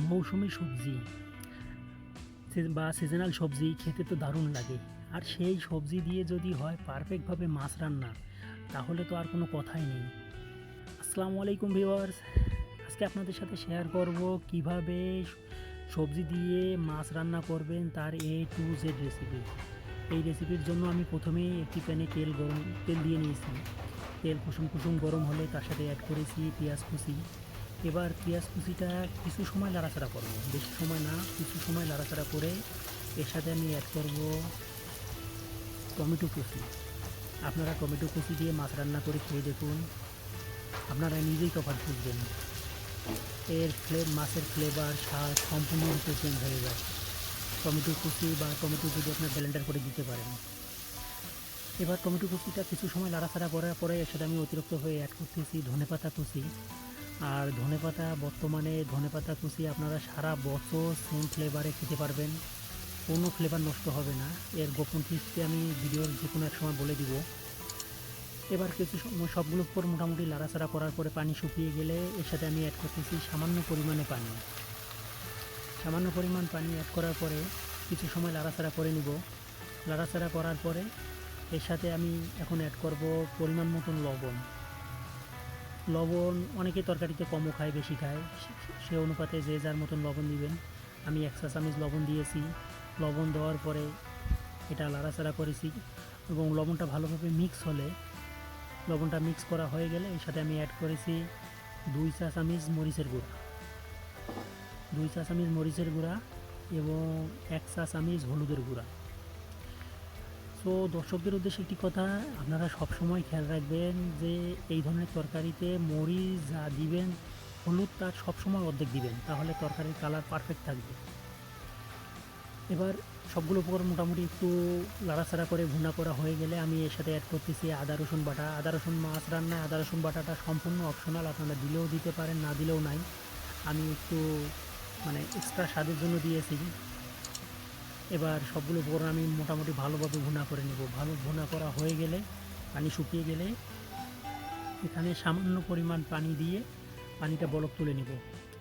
মৌসুমি সবজি বা সিজনাল সবজি খেতে তো দারুণ লাগে। আর সেই সবজি দিয়ে যদি হয় পারফেক্টভাবে মাছ রান্না, তাহলে তো আর কোনো কথাই নেই। আসসালামু আলাইকুম ভিউয়ার্স, আজকে আপনাদের সাথে শেয়ার করব কিভাবে সবজি দিয়ে মাছ রান্না করবেন, তার A to Z রেসিপি। এই রেসিপির জন্য আমি প্রথমেই একটি প্যানে তেল দিয়ে নিয়েছি। তেল কুসুম কুসুম গরম হলে তার সাথে অ্যাড করেছি পেঁয়াজ কুচি। এবার পেঁয়াজ কুচিটা কিছু সময় নাড়াচাড়া করব, বেশি সময় না, কিছু সময় নাড়াচাড়া করে এর সাথে আমি অ্যাড করব টমেটো কুচি। আপনারা টমেটো কুচি দিয়ে মাছ রান্না করে খেয়ে দেখুন, আপনারা নিজেই তফাৎ বুঝবেন। মাছের ফ্লেভার স্বাদ সম্পূর্ণরূপে চেঞ্জ হয়ে যায়। টমেটো কুচি বা টমেটো যদি আপনার ব্লেন্ডার করে দিতে পারেন। এবার টমেটো কুচিটা কিছু সময় নাড়াচাড়া করার পরে এর সাথে আমি অতিরিক্ত হয়ে অ্যাড করতেছি ধনেপাতা কুচি। আর ধনেপাতা কুচি আপনারা সারা বছর সেম ফ্লেভারে খেতে পারবেন, কোনো ফ্লেভার নষ্ট হবে না। এর গোপন টিপসটি আমি ভিডিওর যে কোনো এক সময় বলে দিব। এবার কিছু সময় সবগুলোর উপর মোটামুটি নাড়াচাড়া করার পরে পানি শুকিয়ে গেলে এর সাথে আমি অ্যাড করতেছি সামান্য পরিমাণে পানি। সামান্য পরিমাণ পানি অ্যাড করার পরে কিছু সময় নাড়াচাড়া করে নিব। নাড়াচাড়া করার পরে এর সাথে আমি এখন অ্যাড করব পরিমাণ মতন লবণ। লবণ অনেকে তরকারিতে কমও খায় বেশি খায়, সে অনুপাতে যে যার মতন লবণ দিবেন। আমি 1 চা চামচ লবণ দিয়েছি। লবণ দেওয়ার পরে এটা নাড়াচাড়া করেছি এবং লবণটা ভালোভাবে লবণটা মিক্স করা হয়ে গেলে এর সাথে আমি অ্যাড করেছি 2 চা চামচ মরিচের গুঁড়া, 2 চা চামচ মরিচের গুঁড়া এবং 1 চা চামচ হলুদের গুঁড়া। সো দর্শকদের উদ্দেশ্যে একটি কথা, আপনারা সবসময় খেয়াল রাখবেন যে এই ধরনের তরকারিতে মরিচ যা দিবেন, হলুদ তার সবসময় অর্ধেক দিবেন, তাহলে তরকারির কালার পারফেক্ট থাকবে। এবার সবগুলো উপকরণ মোটামুটি একটু নাড়াচাড়া করে ভুনা করা হয়ে গেলে আমি এর সাথে অ্যাড করতেছি আদা রসুন বাটা। আদা রসুন মাছ রান্নায় আদা রসুন বাটাটা সম্পূর্ণ অপশনাল, আপনারা দিলেও দিতে পারেন, না দিলেও নাই। আমি একটু এক্সট্রা স্বাদের জন্য দিয়েছি। এবার সবগুলো উপকরণ আমি মোটামুটি ভালোভাবে ভুনা করে নেব। ভালো ভুনা করা হয়ে গেলে, পানি শুকিয়ে গেলে এখানে সামান্য পরিমাণ পানি দিয়ে পানিটা বলক তুলে নেব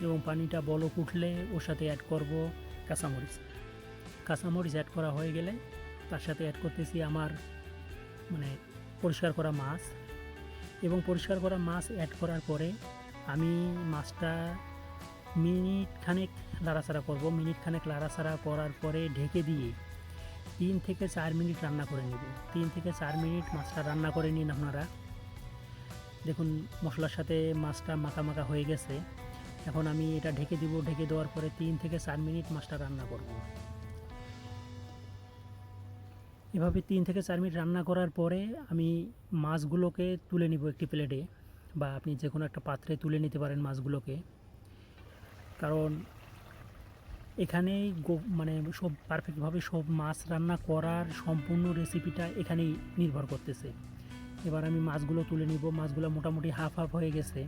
এবং পানিটা বলক উঠলে ওর সাথে অ্যাড করব কাঁচামরিচ। কাঁচামরিচ অ্যাড করা হয়ে গেলে তার সাথে অ্যাড করতেছি আমার মানে পরিষ্কার করা মাছ। এবং পরিষ্কার করা মাছ অ্যাড করার পরে আমি মাছটা মিনিট খানেক নাড়াচাড়া করব। মিনিট খানেক নাড়াচাড়া করার পরে ঢেকে দিয়ে 3 থেকে 4 মিনিট রান্না করে নেব। 3 থেকে 4 মিনিট মাছটা রান্না করে নিন আপনারা। দেখুন মশলার সাথে মাছটা মাখা মাখা হয়ে গেছে। এখন আমি এটা ঢেকে দিব। ঢেকে দেওয়ার পরে 3 থেকে 4 মিনিট মাছটা রান্না করব। এভাবে 3 থেকে 4 মিনিট রান্না করার পরে আমি মাছগুলোকে তুলে নিব একটি প্লেটে, বা আপনি যে কোনো একটা পাত্রে তুলে নিতে পারেন মাছগুলোকে। কারণ এখানেই সব পারফেক্টভাবে সব মাছ রান্না করার সম্পূর্ণ রেসিপিটা এখানেই নির্ভর করতেছে। এবার আমি মাছগুলো তুলে নিব। মাছগুলো মোটামুটি হাফ হাফ হয়ে গেছে।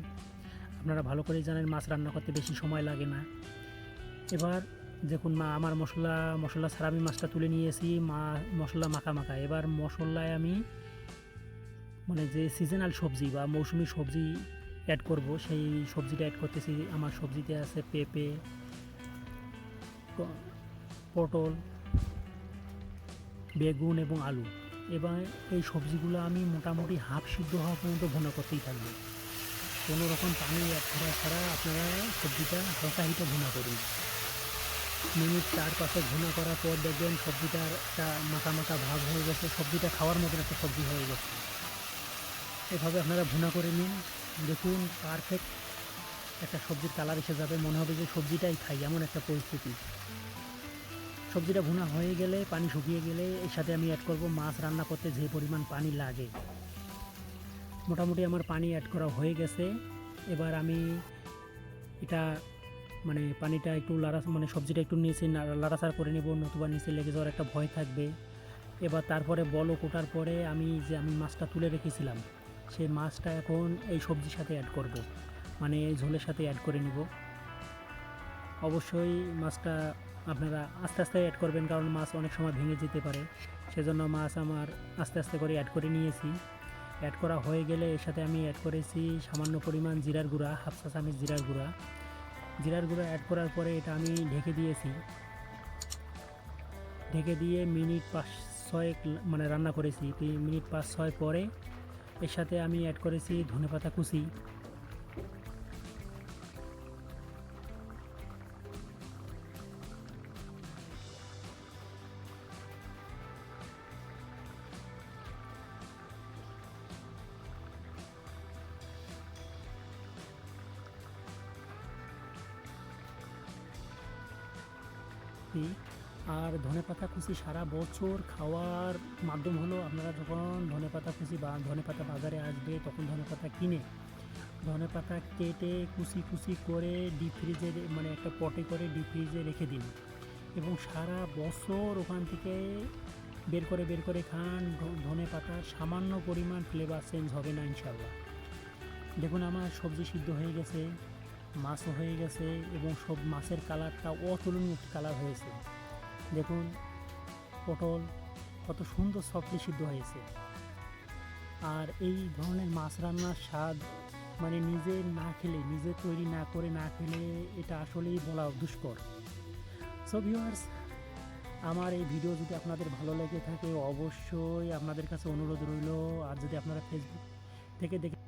আপনারা ভালো করেই জানেন মাছ রান্না করতে বেশি সময় লাগে না। এবার দেখুন আমার মশলা ছাড়া আমি মাছটা তুলে নিয়েছি, মশলা মাখা মাখা। এবার মশলায় আমি যে সিজনাল সবজি বা মৌসুমি সবজি অ্যাড করব, সেই সবজিটা অ্যাড করতেছি। আমার সবজিতে আছে পেঁপে, পটল, বেগুন এবং আলু। এবার এই সবজিগুলো আমি মোটামুটি হাফ সিদ্ধ হওয়া পর্যন্ত ভুনা করতেই থাকবো। কোনো রকম পানি অ্যাড করা ছাড়া আপনারা সবজিটা হালকা হিটে ভুনা করুন। মিনিট 4-5 ভুনা করার পর দেখবেন সবজিটার একটা মাখা মাখা ভাব হয়ে গেছে, সবজিটা খাওয়ার মতন একটা সবজি হয়ে গেছে। এভাবে আপনারা ভুনা করে নিন, দেখুন পারফেক্ট একটা সবজির কালার এসে যাবে, মনে হবে যে সবজিটাই খাই, এমন একটা পরিস্থিতি। সবজিটা ভুনা হয়ে গেলে, পানি শুকিয়ে গেলে এর সাথে আমি অ্যাড করব মাছ রান্না করতে যে পরিমাণ পানি লাগে। মোটামুটি আমার পানি অ্যাড করা হয়ে গেছে। এবার আমি এটা পানিটা একটু সবজিটা একটু নিচে লাড়াচাড়া করে নেব, নতুবা নিচে লেগে যাওয়ার একটা ভয় থাকবে। এবার তারপরে বলক ওঠার পরে আমি মাছটা তুলে রেখেছিলাম, সেই মাছটা এখন এই সবজির সাথে অ্যাড করব, এই ঝোলের সাথে অ্যাড করে নিব। অবশ্যই মাছটা আপনারা আস্তে আস্তে অ্যাড করবেন, কারণ মাছ অনেক সময় ভেঙে যেতে পারে। সেজন্য মাছ আমার আস্তে আস্তে করে অ্যাড করে নিয়েছি। অ্যাড করা হয়ে গেলে এর সাথে আমি অ্যাড করেছি সামান্য পরিমাণ জিরার গুঁড়া, হাফ চা চামচ জিরার গুঁড়া। জিরার গুঁড়ো অ্যাড করার পরে এটা আমি ঢেকে দিয়েছি, ঢেকে দিয়ে মিনিট 5-6 মানে রান্না করেছি। মিনিট 5-6 পরে এর সাথে আমি অ্যাড করেছি ধনেপাতা কুচি, আর ধনেপাতা কুচি সারা বছর খাওয়ার মাধ্যম হলো আপনারা যখন ধনেপাতা কুচি বা ধনেপাতা বাজারে আসবে তখন ধনেপাতা কিনে ধনেপাতা কেটে কুচি কুচি করে ডিপ ফ্রিজে মানে একটা পটে করে ডিপ ফ্রিজে রেখে দিন এবং সারা বছর ওখান থেকে বের করে খান। ধনেপাতার সামান্য পরিমাণ ফ্লেভার চেঞ্জ হবে না ইনশাল্লাহ। দেখুন আমার সবজি সিদ্ধ হয়ে গেছে, মাছও হয়ে গেছে এবং সব মাছের কালারটা অতুলনীয় কালার হয়েছে। দেখুন পটল কত সুন্দর সফটলি সিদ্ধ হয়েছে। আর এই ধরনের মাছ রান্নার স্বাদ মানে নিজে না খেলে, নিজে তৈরি না করে না খেলে এটা আসলেই বলা দুষ্কর। সো ভিউয়ার্স, আমার এই ভিডিও যদি আপনাদের ভালো লেগে থাকে অবশ্যই আপনাদের কাছে অনুরোধ রইল, আর যদি আপনারা ফেসবুক থেকে দেখে